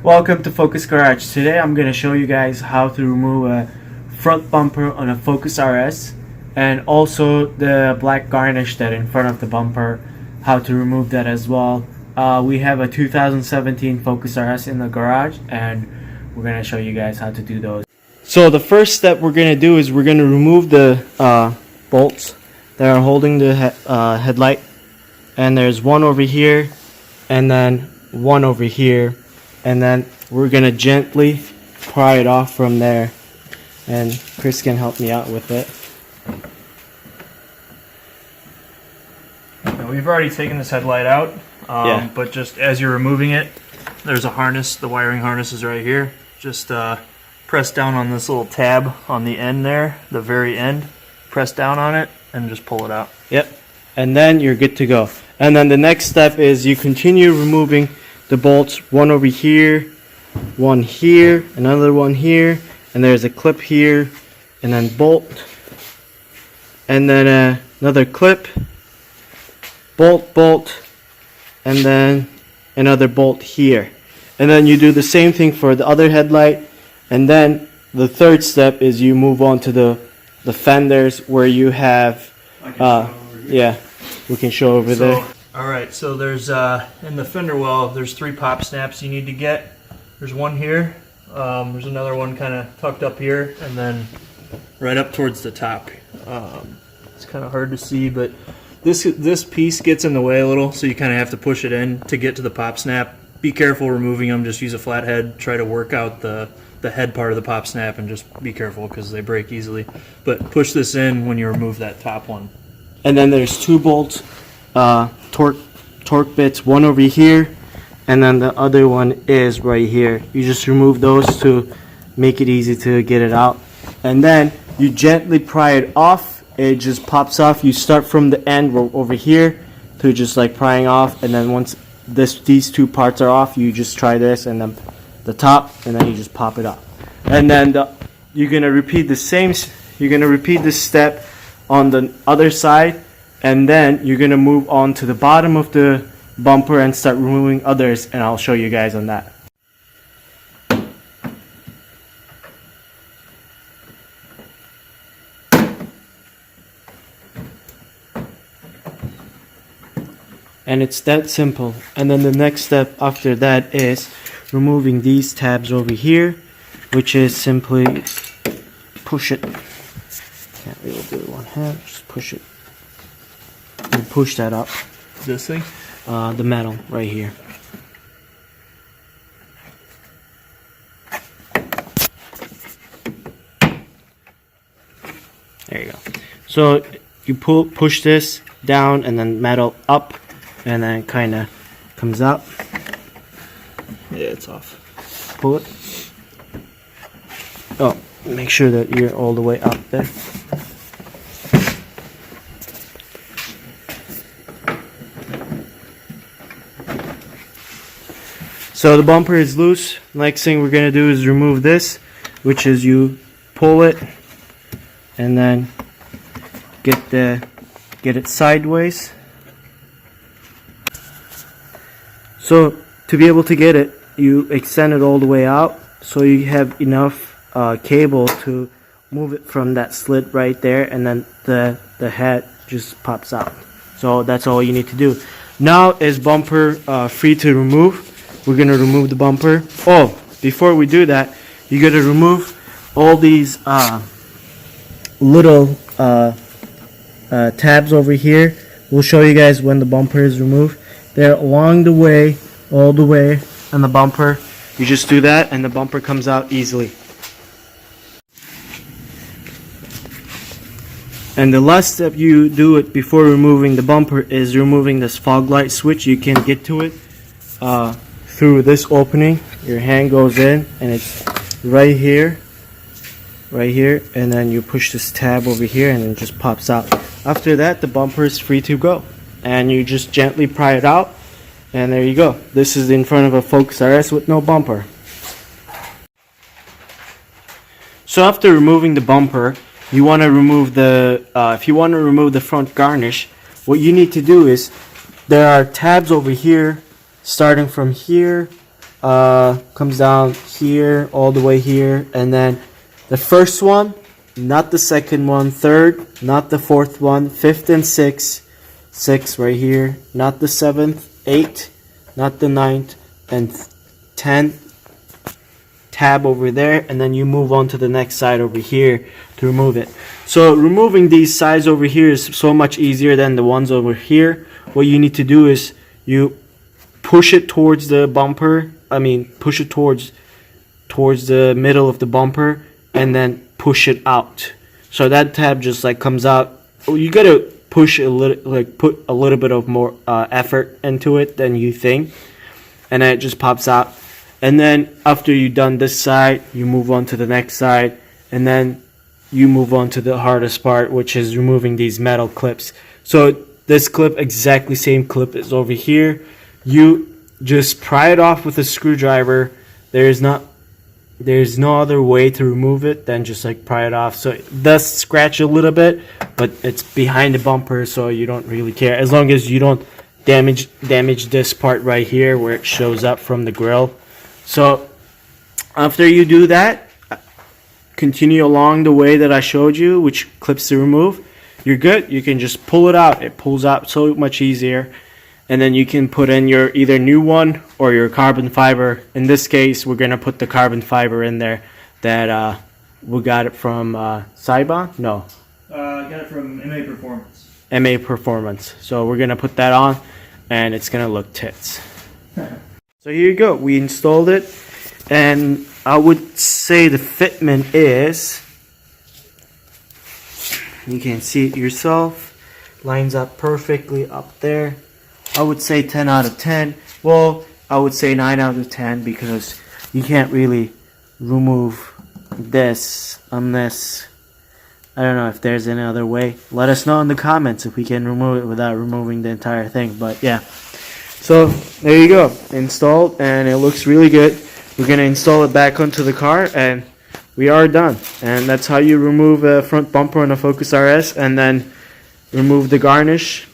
Welcome to Focus Garage. Today I'm going to show you guys how to remove a front bumper on a Focus RS and also the black garnish that in front of the bumper, how to remove that as well. We have a 2017 Focus RS in the garage and we're going to show you guys how to do those. So the first step we're going to do is we're going to remove the bolts that are holding the headlight, and there's one over here and then one over here, and then we're gonna gently pry it off from there, and Chris can help me out with it. Now, we've already taken this headlight out, but just as you're removing it, there's a harness. The wiring harness is right here. Just press down on this little tab on the end there, the very end. Press down on it and just pull it out. Yep, and then you're good to go. And then the next step is you continue removing the bolts, one over here, one here, another one here, and there's a clip here, and then bolt, and then another clip, bolt, and then another bolt here. And then you do the same thing for the other headlight, and then the third step is you move on to the fenders where you have, yeah, we can show over there. Alright, so there's, in the fender well, there's 3 pop snaps you need to get. There's one here, there's another one kind of tucked up here, and then right up towards the top. It's kind of hard to see, but this piece gets in the way a little, so you kind of have to push it in to get to the pop snap. Be careful removing them, just use a flat head, try to work out the head part of the pop snap, and just be careful because they break easily. But push this in when you remove that top one. And then there's 2 bolts, torque bits, one over here, and then the other one is right here. You just remove those to make it easy to get it out, and then you gently pry it off. It just pops off. You start from the end over here to just like prying off, and then once these 2 parts are off, you just try this and then the top, and then you just pop it up. And then you're gonna repeat the same. You're gonna repeat this step on the other side, and then you're gonna move on to the bottom of the bumper and start removing others, and I'll show you guys on that. And it's that simple. And then the next step after that is removing these tabs over here, which is simply push it. Can't really do it one hand, just push it. And push that up. This thing? The metal right here. There you go. So you push this down, and then metal up, and then it kind of comes up. Yeah, it's off. Pull it. Oh, make sure that you're all the way up there. So the bumper is loose. Next thing we're going to do is remove this, which is you pull it and then get it sideways. So to be able to get it, you extend it all the way out so you have enough cable to move it from that slit right there, and then the head just pops out. So that's all you need to do. Now is bumper free to remove. We're gonna remove the bumper. Oh, before we do that, you gotta remove all these little tabs over here. We'll show you guys when the bumper is removed. They're along the way, all the way on the bumper. You just do that and the bumper comes out easily. And the last step you do it before removing the bumper is removing this fog light switch. You can get to it through this opening. Your hand goes in and it's right here, and then you push this tab over here and it just pops out. After that, the bumper is free to go, and you just gently pry it out, and there you go. This is in front of a Focus RS with no bumper. So after removing the bumper, you want to remove the if you want to remove the front garnish, what you need to do is there are tabs over here starting from here comes down here, all the way here, and then the first one, not the second one, third, not the fourth one, fifth and sixth, sixth right here, not the seventh, eighth, not the ninth, and 10th tab over there, and then you move on to the next side over here to remove it. So removing these sides over here is so much easier than the ones over here. What you need to do is you push it towards the bumper, push it towards the middle of the bumper, and then push it out. So that tab just like comes out. You gotta push a little, like put a little bit of more effort into it than you think, and then it just pops out. And then after you've done this side, you move on to the next side, and then you move on to the hardest part, which is removing these metal clips. So this clip, exactly same clip is over here. You just pry it off with a screwdriver. There's no other way to remove it than just like pry it off. So it does scratch a little bit, but it's behind the bumper, so you don't really care, as long as you don't damage this part right here where it shows up from the grill. So after you do that, continue along the way that I showed you, which clips to remove. You're good. You can just pull it out. It pulls out so much easier. And then you can put in your either new one or your carbon fiber. In this case, we're going to put the carbon fiber in there that we got it from Saibon? No. I got it from MA Performance. MA Performance. So we're going to put that on, and it's going to look tits. So here you go. We installed it, and I would say the fitment is, you can see it yourself, lines up perfectly up there. I would say 10 out of 10. Well, I would say 9 out of 10 because you can't really remove this unless, I don't know if there's any other way. Let us know in the comments if we can remove it without removing the entire thing. But yeah, so there you go, installed, and it looks really good. We're gonna install it back onto the car, and we are done. And that's how you remove a front bumper on a Focus RS, and then remove the garnish.